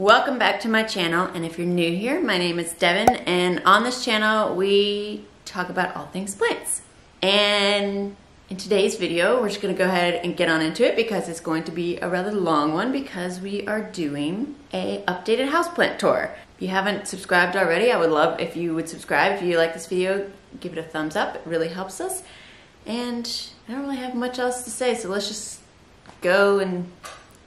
Welcome back to my channel, and if you're new here, my name is Devin, and on this channel we talk about all things plants. And in today's video we're just going to go ahead and get on into it because it's going to be a rather long one because we are doing a updated houseplant tour. If you haven't subscribed already, I would love if you would subscribe. If you like this video, give it a thumbs up, it really helps us. And I don't really have much else to say, so let's just go and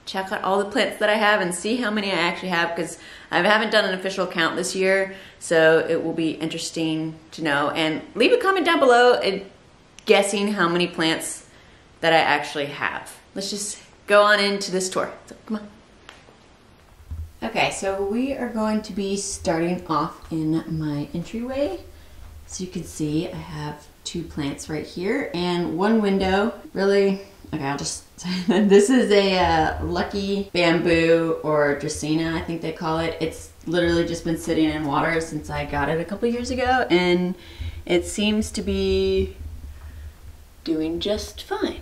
check out all the plants that I have and see how many I actually have, because I haven't done an official count this year, so it will be interesting to know. And leave a comment down below guessing how many plants that I actually have. Let's just go on into this tour. So, come on. Okay, so we are going to be starting off in my entryway. So you can see I have two plants right here and one window. Really, okay, I'll just this is a Lucky Bamboo, or Dracaena, I think they call it. It's literally just been sitting in water since I got it a couple years ago, and it seems to be doing just fine.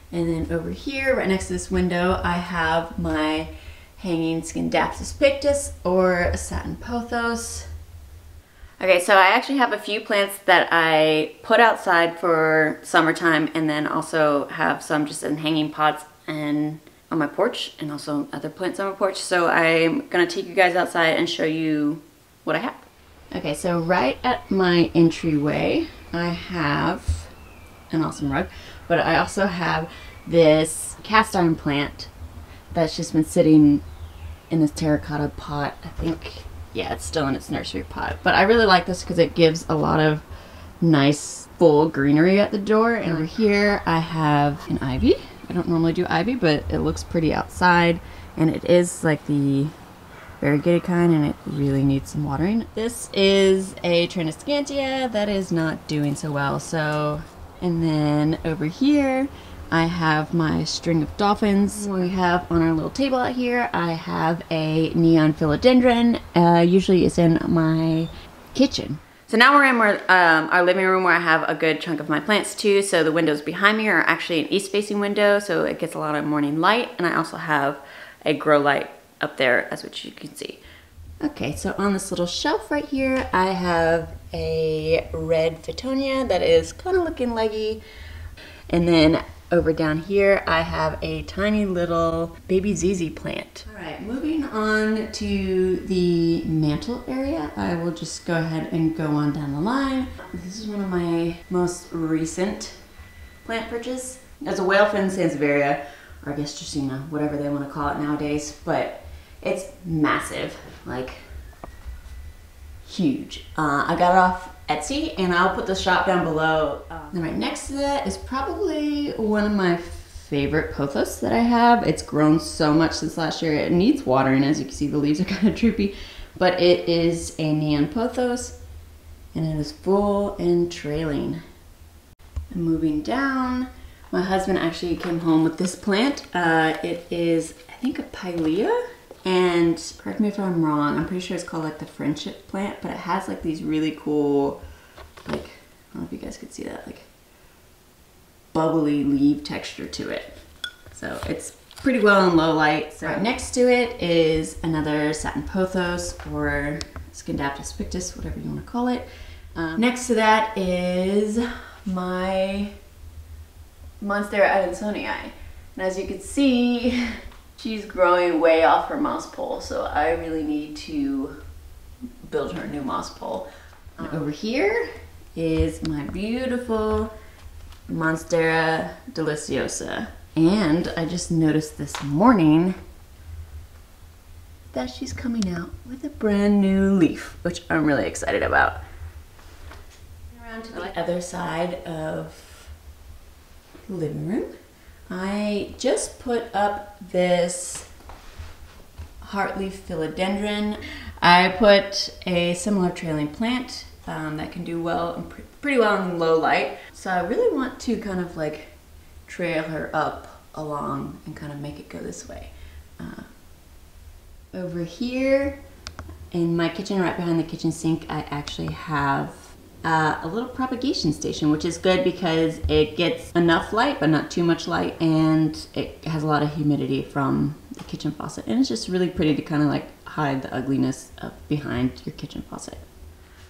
And then over here, right next to this window, I have my hanging Scindapsus pictus, or Satin Pothos. Okay, so I actually have a few plants that I put outside for summertime, and then also have some just in hanging pots and on my porch, and also other plants on my porch. So I'm gonna take you guys outside and show you what I have. Okay, so right at my entryway, I have an awesome rug, but I also have this cast iron plant that's just been sitting in this terracotta pot. I think, yeah, it's still in its nursery pot. But I really like this because it gives a lot of nice full greenery at the door. And over here I have an ivy. I don't normally do ivy, but it looks pretty outside. And it is like the variegated kind, and it really needs some watering. This is a Trinoscantia that is not doing so well. So, and then over here I have my string of dolphins. We have on our little table out here, I have a neon philodendron. Usually it's in my kitchen. So now we're in our living room, where I have a good chunk of my plants too. So the windows behind me are actually an east-facing window, so it gets a lot of morning light. And I also have a grow light up there, as which you can see. Okay, so on this little shelf right here, I have a red Fittonia that is kind of looking leggy. And then over down here, I have a tiny little baby ZZ plant. All right, moving on to the mantle area, I will just go ahead and go on down the line. This is one of my most recent plant purchases. It's a whalefin Sansevieria, or I guess Dracaena, whatever they want to call it nowadays, but it's massive, like huge. I got it off Etsy, and I'll put the shop down below. And right next to that is probably one of my favorite pothos that I have. It's grown so much since last year. It needs watering. As you can see, the leaves are kind of droopy, but it is a neon pothos, and it is full and trailing. And moving down, my husband actually came home with this plant. It is, I think, a Pilea. And correct me if I'm wrong, I'm pretty sure it's called like the friendship plant, but it has like these really cool, like, I don't know if you guys could see that, like bubbly leaf texture to it. So it's pretty well in low light. So right next to it is another Satin Pothos, or Scindapsus pictus, whatever you want to call it. Next to that is my Monstera adansonii. And as you can see, she's growing way off her moss pole, so I really need to build her a new moss pole. Over here is my beautiful Monstera deliciosa. And I just noticed this morning that she's coming out with a brand new leaf, which I'm really excited about. Around to the other side of the living room, I just put up this heartleaf philodendron. I put a similar trailing plant that can do well, pretty well in low light. So I really want to kind of like trail her up along and kind of make it go this way. Over here in my kitchen, right behind the kitchen sink, I actually have a little propagation station, which is good because it gets enough light but not too much light, and it has a lot of humidity from the kitchen faucet. And it's just really pretty to kind of like hide the ugliness of behind your kitchen faucet.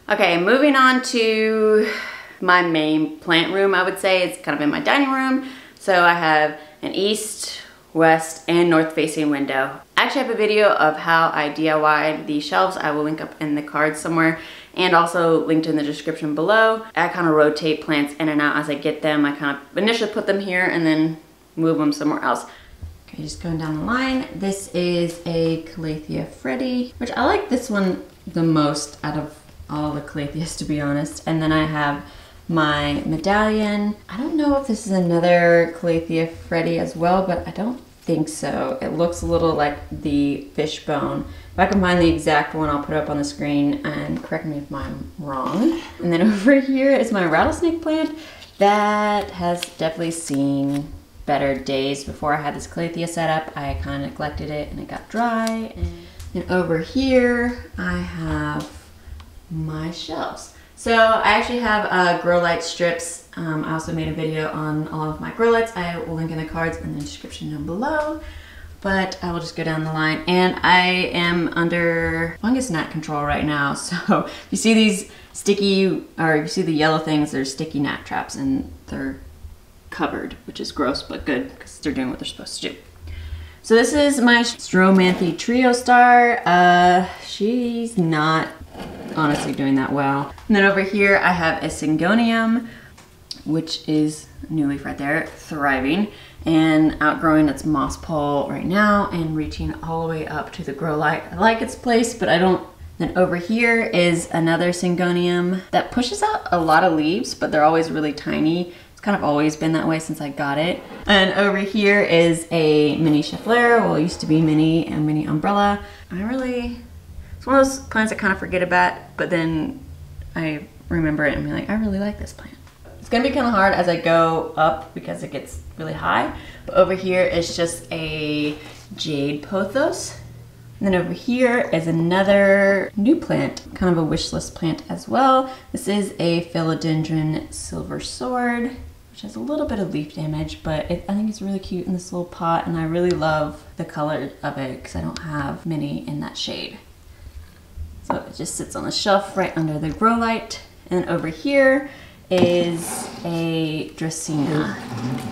Okay, moving on to my main plant room, I would say. It's kind of in my dining room. So I have an east, west, and north facing window. I actually have a video of how I DIY'd these shelves. I will link up in the cards somewhere and also linked in the description below. I kind of rotate plants in and out as I get them. I kind of initially put them here and then move them somewhere else. Okay, just going down the line. This is a Calathea Freddy, which I like this one the most out of all the Calatheas, to be honest. And then I have my medallion. I don't know if this is another Calathea Freddy as well, but I don't think so. It looks a little like the fishbone. If I can find the exact one, I'll put it up on the screen and correct me if I'm wrong. And then over here is my rattlesnake plant that has definitely seen better days. Before I had this Calathea set up, I kind of neglected it and it got dry. And over here, I have my shelves. So I actually have grow light strips. I also made a video on all of my grow lights. I will link in the cards in the description down below. But I will just go down the line. And I am under fungus gnat control right now. So if you see these sticky, or you see the yellow things, they're sticky gnat traps and they're covered, which is gross but good because they're doing what they're supposed to do. So this is my Stromanthe Trio Star. She's not honestly doing that well. And then over here I have a Syngonium, which is a new leaf right there, thriving and outgrowing its moss pole right now and reaching all the way up to the grow light. I like its place, but I don't. Then over here is another Syngonium that pushes out a lot of leaves, but they're always really tiny. It's kind of always been that way since I got it. And over here is a mini Schefflera. Well, it used to be mini and mini umbrella. It's one of those plants I kind of forget about, but then I remember it and be like, I really like this plant. It's gonna be kind of hard as I go up because it gets really high. But over here is just a jade pothos. And then over here is another new plant, kind of a wish list plant as well. This is a Philodendron Silver Sword, which has a little bit of leaf damage, but I think it's really cute in this little pot, and I really love the color of it because I don't have many in that shade. So it just sits on the shelf right under the grow light. And over here is a Dracaena.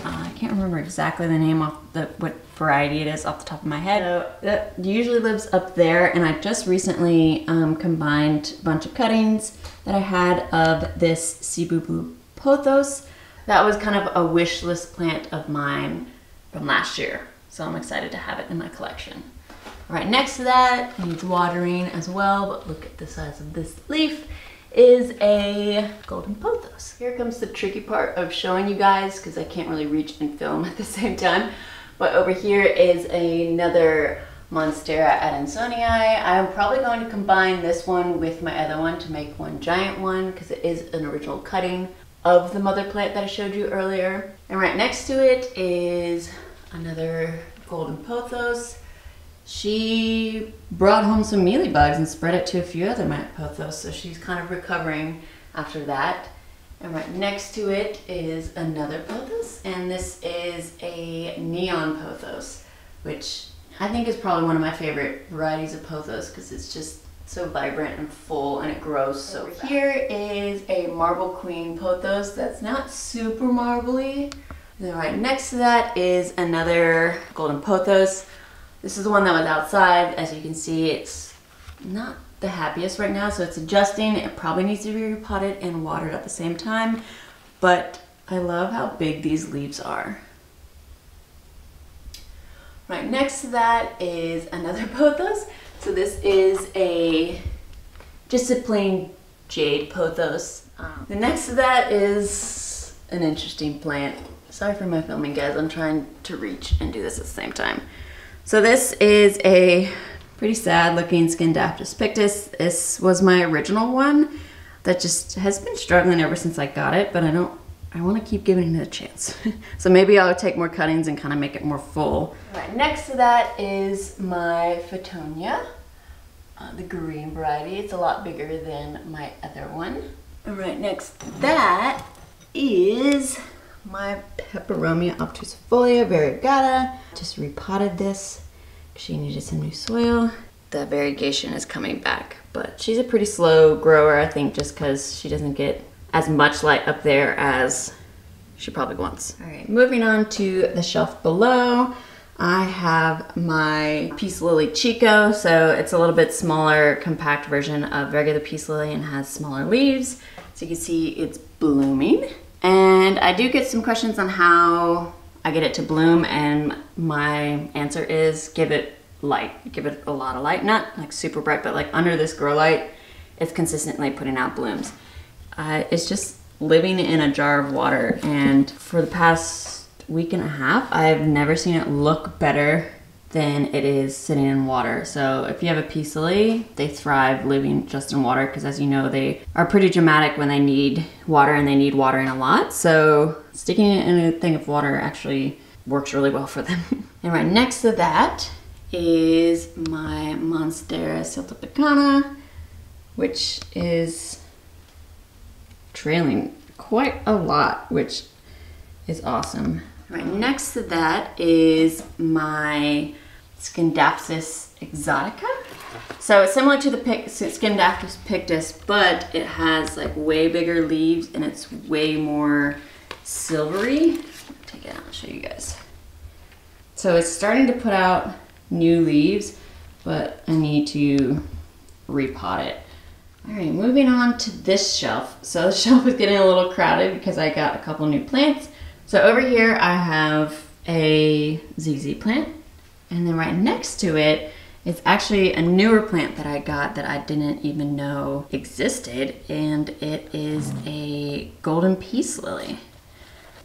I can't remember exactly the name of what variety it is off the top of my head. So that usually lives up there, and I just recently combined a bunch of cuttings that I had of this Cebu pothos. That was kind of a wish list plant of mine from last year, so I'm excited to have it in my collection. Right next to that, needs watering as well, but look at the size of this leaf, is a golden pothos. Here comes the tricky part of showing you guys because I can't really reach and film at the same time. But over here is another Monstera adansonii. I'm probably going to combine this one with my other one to make one giant one because it is an original cutting of the mother plant that I showed you earlier. And right next to it is another golden pothos. She brought home some mealybugs and spread it to a few other pothos, so she's kind of recovering after that. And right next to it is another pothos, and this is a neon pothos, which I think is probably one of my favorite varieties of pothos because it's just so vibrant and full and it grows so fast. Here is a Marble Queen pothos that's not super marbly. And then right next to that is another golden pothos. This is the one that was outside. As you can see, it's not the happiest right now, so it's adjusting. It probably needs to be repotted and watered at the same time, but I love how big these leaves are. Right next to that is another pothos. So this is just a plain jade pothos. The next to that is an interesting plant. Sorry for my filming, guys. I'm trying to reach and do this at the same time. So this is a pretty sad looking Scindapsus pictus. This was my original one that just has been struggling ever since I got it, but I want to keep giving it a chance. So maybe I'll take more cuttings and kind of make it more full. Right next to that is my Fittonia, the green variety. It's a lot bigger than my other one. And right next to that is my Peperomia obtusifolia variegata. Just repotted this she needed some new soil. The variegation is coming back, but she's a pretty slow grower, I think, just because she doesn't get as much light up there as she probably wants. All right, moving on to the shelf below, I have my Peace Lily Chico. So it's a little bit smaller, compact version of regular Peace Lily and has smaller leaves. So you can see it's blooming. And I do get some questions on how I get it to bloom, and my answer is give it light. Give it a lot of light, not like super bright, but like under this grow light, it's consistently putting out blooms. It's just living in a jar of water, and for the past week and a half, I've never seen it look better than it is sitting in water. So if you have a Peace Lily, they thrive living just in water, because as you know, they are pretty dramatic when they need water, and they need watering a lot. So sticking it in a thing of water actually works really well for them. And right next to that is my Monstera Siltepecana, which is trailing quite a lot, which is awesome. Right next to that is my Scindapsus exotica. So it's similar to the Scindapsus pictus, but it has like way bigger leaves and it's way more silvery. Take it out, I'll show you guys. So it's starting to put out new leaves, but I need to repot it. All right, moving on to this shelf. So the shelf is getting a little crowded because I got a couple new plants. So over here I have a ZZ plant, and then right next to it is actually a newer plant that I got that I didn't even know existed, and it is a golden peace lily.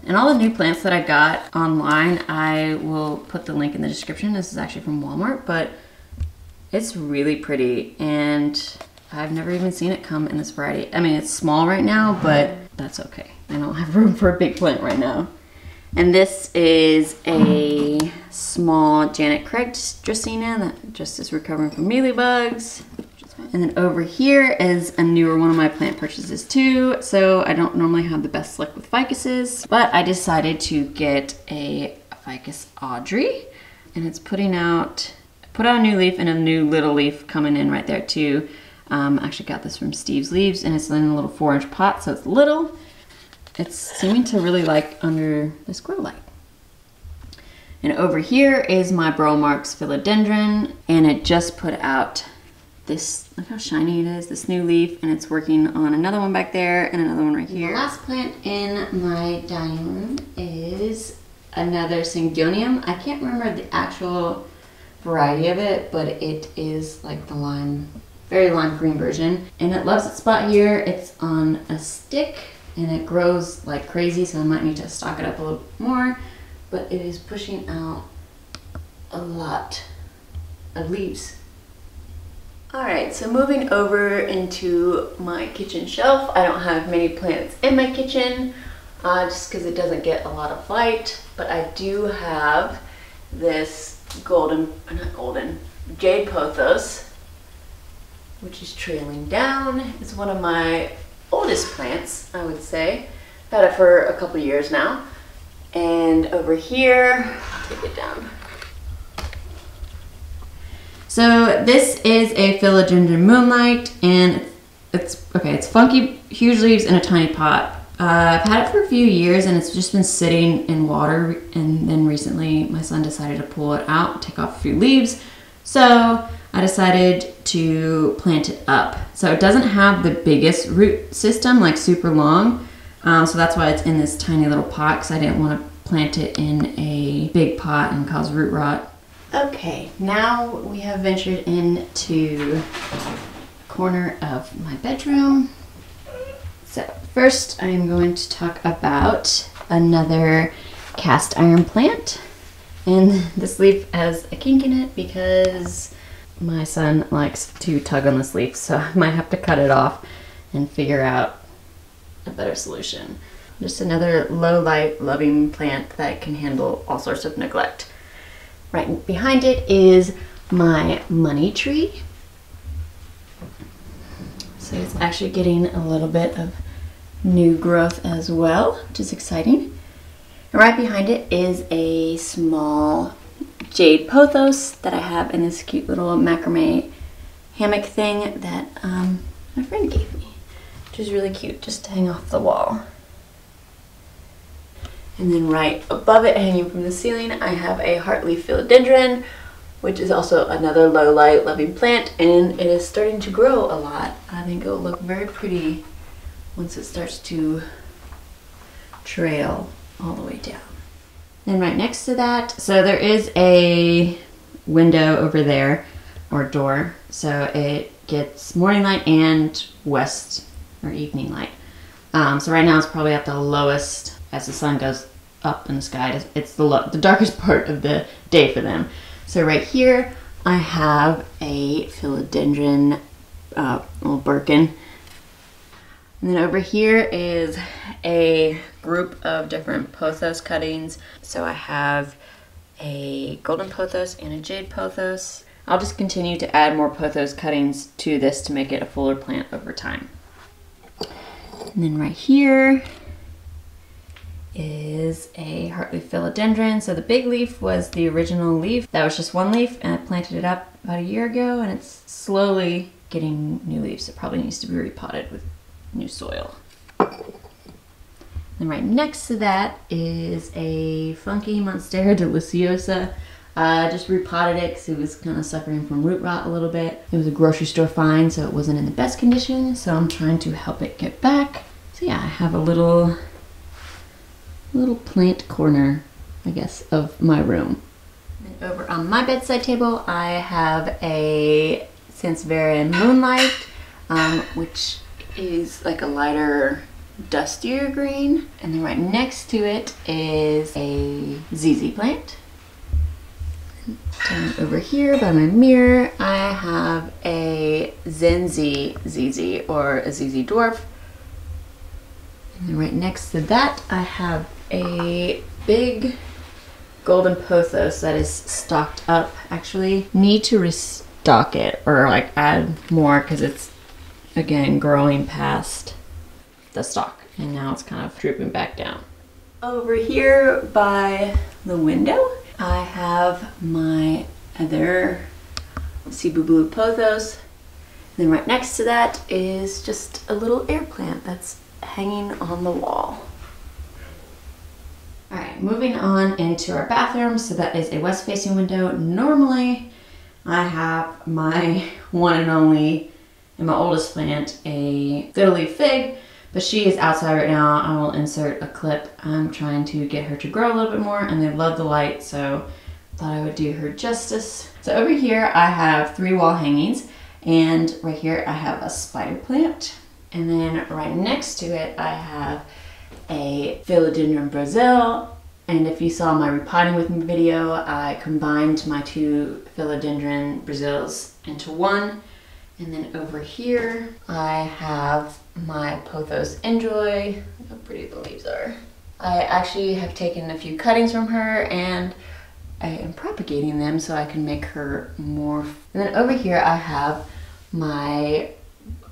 And all the new plants that I got online, I will put the link in the description. This is actually from Walmart, but it's really pretty, and I've never even seen it come in this variety. I mean, it's small right now, but that's okay. I don't have room for a big plant right now. And this is a small Janet Craig Dracaena that just is recovering from mealybugs. And then over here is a newer one of my plant purchases too. So I don't normally have the best luck with ficuses, but I decided to get a Ficus Audrey, and it's put out a new leaf and a new little leaf coming in right there too. I actually got this from Steve's Leaves, and it's in a little 4-inch pot, so it's little. It's seeming to really like under this grow light. And over here is my Bromarx philodendron, and it just put out this, look how shiny it is, this new leaf, and it's working on another one back there and another one right here. The last plant in my dining room is another Syngonium. I can't remember the actual variety of it, but it is like the very lime green version, and it loves its spot here. It's on a stick and it grows like crazy, so I might need to stock it up a little more, but it is pushing out a lot of leaves. All right, so moving over into my kitchen shelf. I don't have many plants in my kitchen just because it doesn't get a lot of light, but I do have this Jade Pothos, which is trailing down. It's one of my oldest plants, I would say. I've had it for a couple years now. And over here, I'll take it down. So this is a Philodendron Moonlight, and it's funky, huge leaves in a tiny pot. I've had it for a few years, and it's just been sitting in water, and then recently my son decided to pull it out, take off a few leaves. So I decided to plant it up. So it doesn't have the biggest root system, like super long. So that's why it's in this tiny little pot, because I didn't want to plant it in a big pot and cause root rot. Okay, now we have ventured into the corner of my bedroom. So first I am going to talk about another cast iron plant. And this leaf has a kink in it because my son likes to tug on this leaf, so I might have to cut it off and figure out a better solution. Just another low light loving plant that can handle all sorts of neglect. Right behind it is my money tree. So it's actually getting a little bit of new growth as well, which is exciting. And right behind it is a small jade pothos that I have in this cute little macrame hammock thing that my friend gave me, which is really cute just to hang off the wall. And then right above it, hanging from the ceiling, I have a heartleaf philodendron, which is also another low light loving plant, and it is starting to grow a lot. I think it will look very pretty once it starts to trail all the way down. Then right next to that, so there is a window over there, or door, so it gets morning light and west or evening light. So right now it's probably at the lowest as the sun goes up in the sky. It's the darkest part of the day for them. So right here I have a philodendron, little Birkin. And then over here is a group of different pothos cuttings. So I have a golden pothos and a jade pothos. I'll just continue to add more pothos cuttings to this to make it a fuller plant over time. And then right here is a heartleaf philodendron. So the big leaf was the original leaf. That was just one leaf, and I planted it up about a year ago, and it's slowly getting new leaves. It probably needs to be repotted with new soil. And right next to that is a funky Monstera deliciosa. I just repotted it because it was kind of suffering from root rot a little bit. It was a grocery store find, so it wasn't in the best condition, so I'm trying to help it get back. So yeah, I have a little plant corner, I guess, of my room. And over on my bedside table, I have a Sansevieria Moonlight, which is like a lighter, dustier green. And then right next to it is a ZZ plant. Down over here by my mirror, I have a Zenzi ZZ, or a ZZ dwarf. And then right next to that, I have a big golden pothos that is stocked up. Actually, need to restock it or like add more because it's again growing past the stalk, and now it's kind of drooping back down. Over here by the window, I have my other Cebu Blue pothos. And then right next to that is just a little air plant that's hanging on the wall. All right, moving on into our bathroom. So that is a west-facing window. Normally, I have my one and only and my oldest plant, a fiddle-leaf fig, but she is outside right now. I will insert a clip. I'm trying to get her to grow a little bit more, and they love the light, so I thought I would do her justice. So over here, I have 3 wall hangings, and right here I have a spider plant. And then right next to it, I have a Philodendron Brazil. And if you saw my repotting with me video, I combined my 2 Philodendron Brazils into one. And then over here, I have my Pothos Enjoy. Look how pretty the leaves are. I actually have taken a few cuttings from her, and I am propagating them so I can make her more. And then over here, I have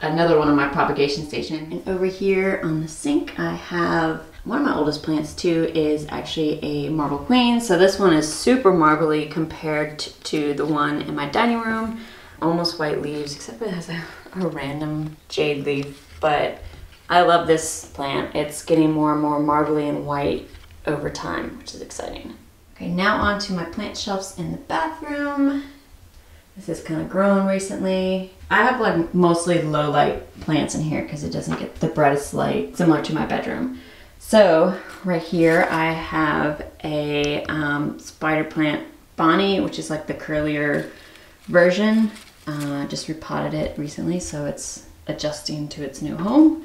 another one of my propagation stations. And over here on the sink, I have one of my oldest plants too, is actually a Marble Queen. So this one is super marbly compared to the one in my dining room. Almost white leaves, except it has a random jade leaf. But I love this plant. It's getting more and more marbly and white over time, which is exciting. Okay, now on to my plant shelves in the bathroom. This is kind of grown recently. I have like mostly low light plants in here because it doesn't get the brightest light, similar to my bedroom. So right here I have a spider plant Bonnie, which is like the curlier version. Just repotted it recently, so it's adjusting to its new home.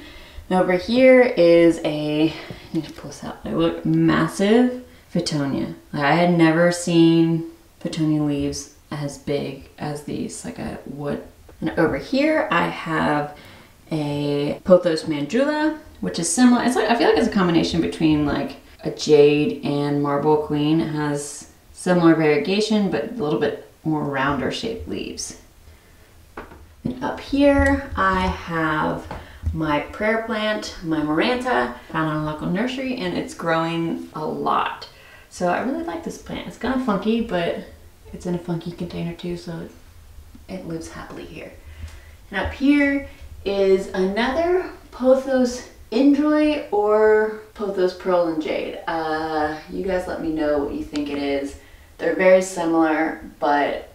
And over here is I need to pull this out. They look massive Fittonia. I had never seen Fittonia leaves as big as these, like I would. And over here I have a Pothos Mandrula, which is similar. It's like, I feel like it's a combination between like a jade and Marble Queen. It has similar variegation, but a little bit more rounder shaped leaves. And up here I have my prayer plant, my Maranta, found on a local nursery, and it's growing a lot. So I really like this plant. It's kind of funky, but It's in a funky container too, so it lives happily here. And up here is another Pothos Enjoy or Pothos Pearl and Jade. You guys let me know what you think it is. They're very similar, but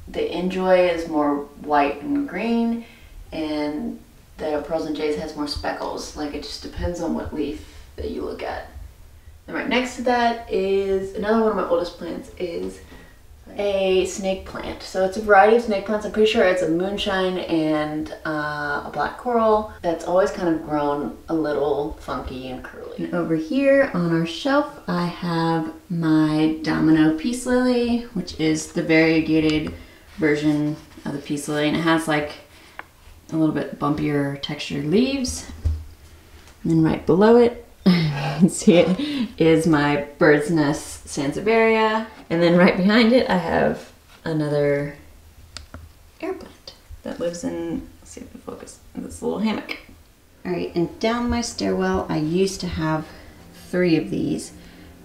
the Enjoy is more white and green, and the Pearls and Jades has more speckles. Like, it just depends on what leaf that you look at. And right next to that is another one of my oldest plants, is a snake plant. So it's a variety of snake plants. I'm pretty sure it's a moonshine and a black coral that's always kind of grown a little funky and curly. And over here on our shelf, I have my Domino Peace Lily, which is the variegated version of the Peace Lily, and it has like a little bit bumpier textured leaves. And then right below it, you can see it, is my Bird's Nest Sansevieria. And then right behind it, I have another air plant that lives in, let's see if we focus, this little hammock. All right, and down my stairwell, I used to have 3 of these,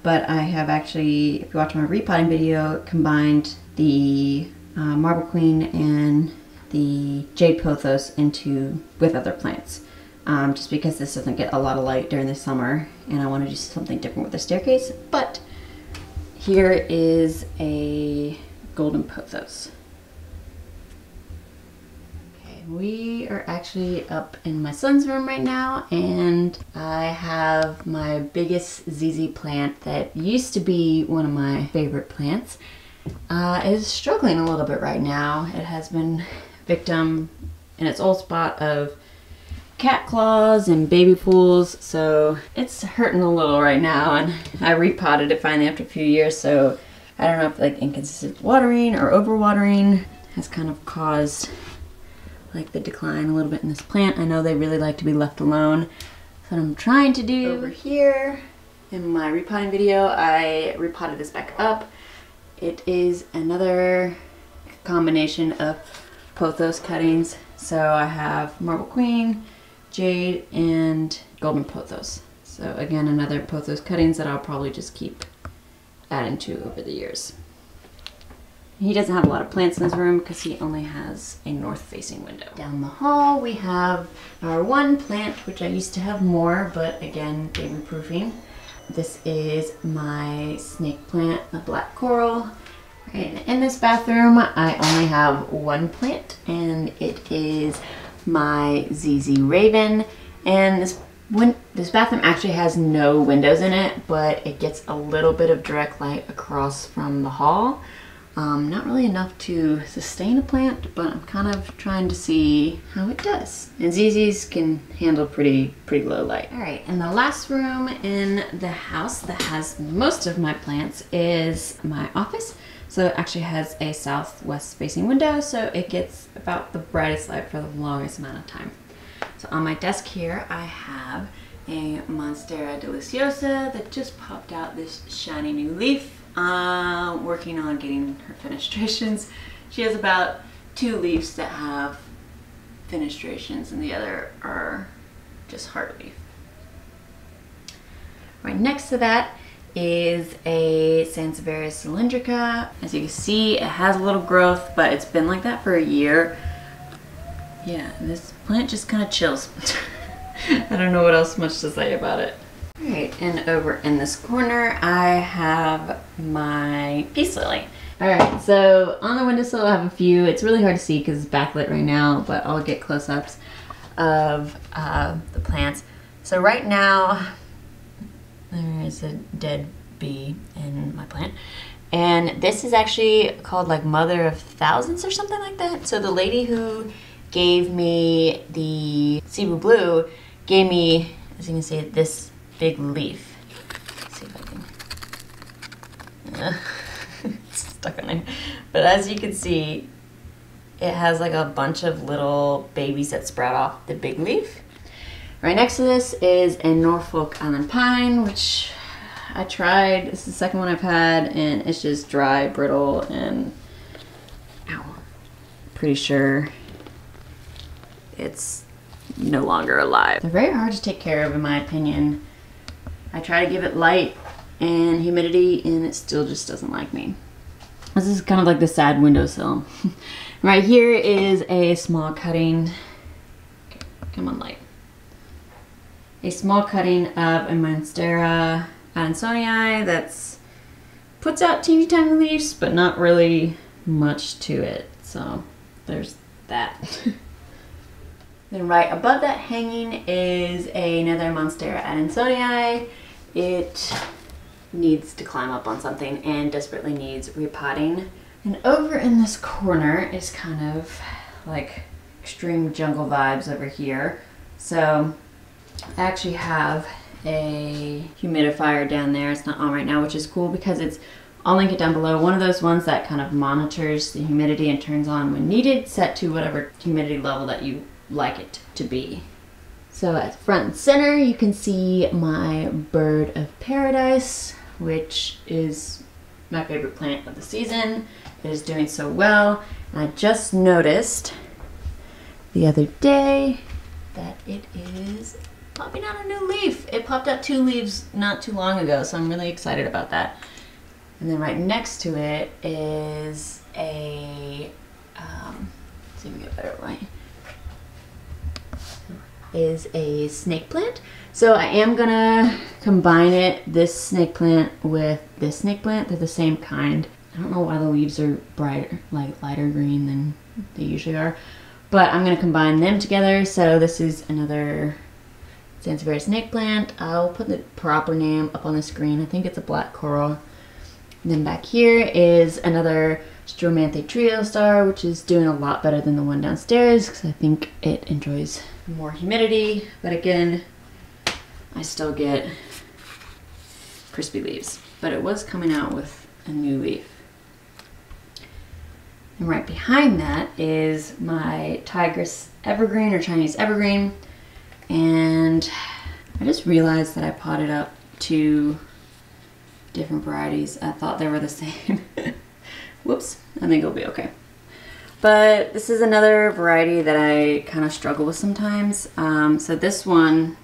but I have actually, if you watch my repotting video, combined the Marble Queen and the Jade Pothos with other plants. Just because this doesn't get a lot of light during the summer, and I want to do something different with the staircase. But here is a Golden Pothos. Okay, we are actually up in my son's room right now, and I have my biggest ZZ plant that used to be one of my favorite plants. Is struggling a little bit right now. It has been victim in its old spot of cat claws and baby pools, so it's hurting a little right now, and I repotted it finally after a few years, so I don't know if like inconsistent watering or overwatering has kind of caused like the decline a little bit in this plant. I know they really like to be left alone. So what I'm trying to do over here in my repotting video, I repotted this back up. It is another combination of Pothos cuttings. So I have Marble Queen, Jade, and Golden Pothos. So again, another Pothos cuttings that I'll probably just keep adding to over the years. He doesn't have a lot of plants in his room because he only has a north-facing window. Down the hall we have our one plant, which I used to have more, but again, baby proofing. This is my snake plant, a black coral. Right, in this bathroom, I only have one plant, and it is my ZZ Raven. And this bathroom actually has no windows in it, but it gets a little bit of direct light across from the hall. Not really enough to sustain a plant, but I'm kind of trying to see how it does. And ZZs can handle pretty low light. All right, and the last room in the house that has most of my plants is my office. So it actually has a southwest facing window, so it gets about the brightest light for the longest amount of time. So on my desk here, I have a Monstera Deliciosa that just popped out this shiny new leaf. Working on getting her fenestrations. She has about 2 leaves that have fenestrations, and the other are just heart leaf. Right next to that is a Sansevieria cylindrica. As you can see, it has a little growth, but it's been like that for a year. Yeah, this plant just kind of chills. I don't know what else much to say about it. Alright, and over in this corner, I have my peace lily. Alright, so on the windowsill I have a few. It's really hard to see because it's backlit right now, but I'll get close-ups of the plants. So right now, there is a dead bee in my plant. And this is actually called like Mother of Thousands or something like that. So the lady who gave me the Cebu Blue gave me, as you can see, this big leaf. Let's see if I can... it's stuck on there. But as you can see, it has like a bunch of little babies that sprout off the big leaf. Right next to this is a Norfolk Island Pine, which I tried. This is the second one I've had, and it's just dry, brittle, and ow, pretty sure it's no longer alive. They're very hard to take care of, in my opinion. I try to give it light and humidity, and it still just doesn't like me. This is kind of like the sad windowsill. Right here is a small cutting. Come on, light. A small cutting of a Monstera Adansonii that's puts out teeny tiny leaves, but not really much to it. So there's that. Then right above that hanging is another Monstera Adansonii. It needs to climb up on something and desperately needs repotting. And over in this corner is kind of like extreme jungle vibes over here. So I actually have a humidifier down there. It's not on right now, which is cool because I'll link it down below. One of those ones that kind of monitors the humidity and turns on when needed, set to whatever humidity level that you like it to be. So at front and center, you can see my bird of paradise, which is my favorite plant of the season. It is doing so well. And I just noticed the other day that it is popping out a new leaf. It popped out 2 leaves not too long ago, so I'm really excited about that. And then right next to it is a, let's see if we get a better light, is a snake plant. So I am gonna combine this snake plant with this snake plant. They're the same kind. I don't know why the leaves are brighter, like lighter green than they usually are, but I'm gonna combine them together. So this is another Sansevieria snake plant. I'll put the proper name up on the screen. I think it's a black coral. And then back here is another Stromanthe trio star, which is doing a lot better than the one downstairs because I think it enjoys more humidity. But again, I still get crispy leaves, but it was coming out with a new leaf. And right behind that is my Tigris evergreen or Chinese evergreen. And I just realized that I potted up 2 different varieties. I thought they were the same. Whoops, I think it'll be okay. But this is another variety that I kind of struggle with sometimes. So this one,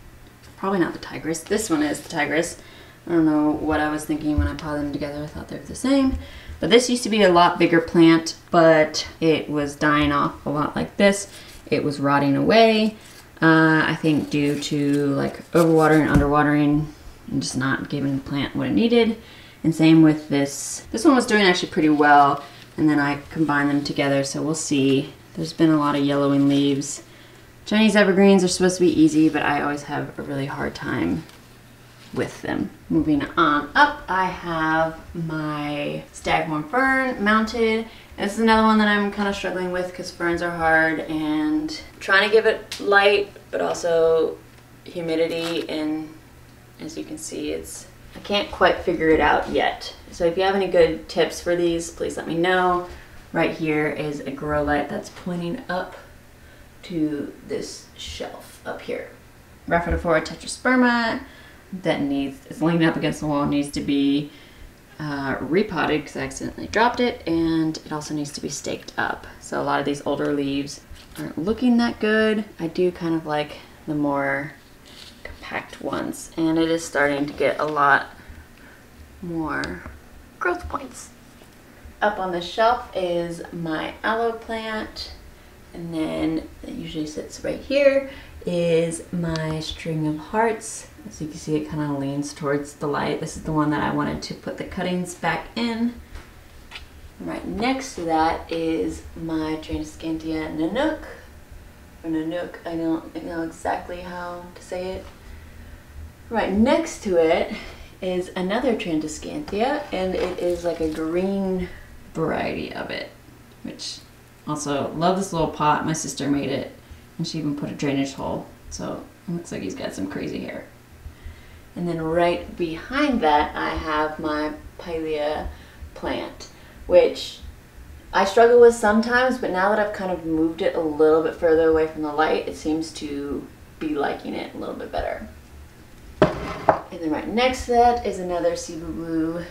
probably not the Tigris. This one is the Tigris. I don't know what I was thinking when I potted them together. I thought they were the same. But this used to be a lot bigger plant, but it was dying off a lot like this. It was rotting away, I think due to like overwatering, underwatering, and just not giving the plant what it needed. And same with this. This one was doing actually pretty well, and then I combined them together, so we'll see. There's been a lot of yellowing leaves. Chinese evergreens are supposed to be easy, but I always have a really hard time with them. Moving on up, I have my staghorn fern mounted. This is another one that I'm kind of struggling with because ferns are hard and trying to give it light, but also humidity, and as you can see, I can't quite figure it out yet. So if you have any good tips for these, please let me know. Right here is a grow light that's pointing up to this shelf up here. Rhaphidophora tetrasperma that is leaning up against the wall, needs to be repotted because I accidentally dropped it, and it also needs to be staked up. So a lot of these older leaves aren't looking that good. I do kind of like the more compact ones, and it is starting to get a lot more growth points. Up on the shelf is my aloe plant, and then it usually sits right here is my string of hearts. As you can see, it kind of leans towards the light. This is the one that I wanted to put the cuttings back in. Right next to that is my Transcantia Nanook, or Nanook, I don't know exactly how to say it. Right next to it is another Transcantia, and it is like a green variety of it, which also love this little pot. My sister made it, and she even put a drainage hole, so it looks like he's got some crazy hair. And then right behind that, I have my Pilea plant, which I struggle with sometimes, but now that I've kind of moved it a little bit further away from the light, it seems to be liking it a little bit better. And then right next to that is another Cebu Blue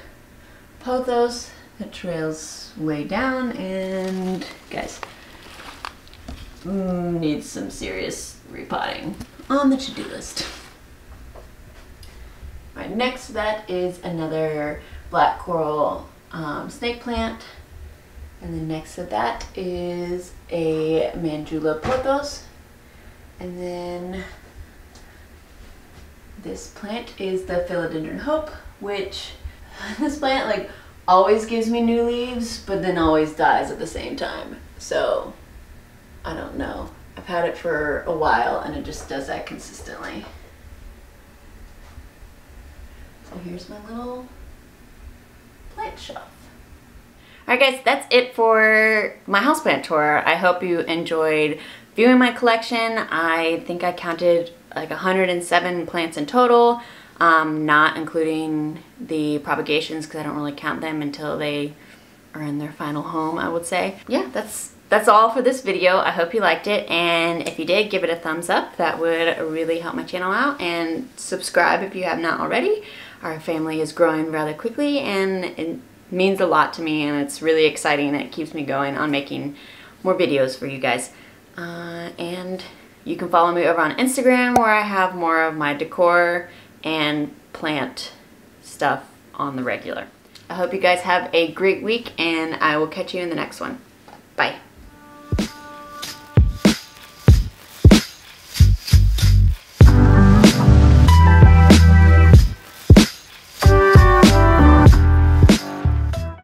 pothos that trails way down, and guys, needs some serious repotting on the to-do list. Right next to that is another black coral snake plant. And then next to that is a Manjula pothos. And then this plant is the Philodendron Hope, which this plant like always gives me new leaves, but then always dies at the same time. So I don't know. I've had it for a while and it just does that consistently. So here's my little plant shelf. Alright guys, that's it for my houseplant tour. I hope you enjoyed viewing my collection. I think I counted like 107 plants in total, not including the propagations because I don't really count them until they are in their final home, I would say. Yeah, that's all for this video. I hope you liked it, and if you did, give it a thumbs up. That would really help my channel out, and subscribe if you have not already. Our family is growing rather quickly and it means a lot to me, and it's really exciting and it keeps me going on making more videos for you guys. And you can follow me over on Instagram where I have more of my decor and plant stuff on the regular. I hope you guys have a great week, and I will catch you in the next one. Bye.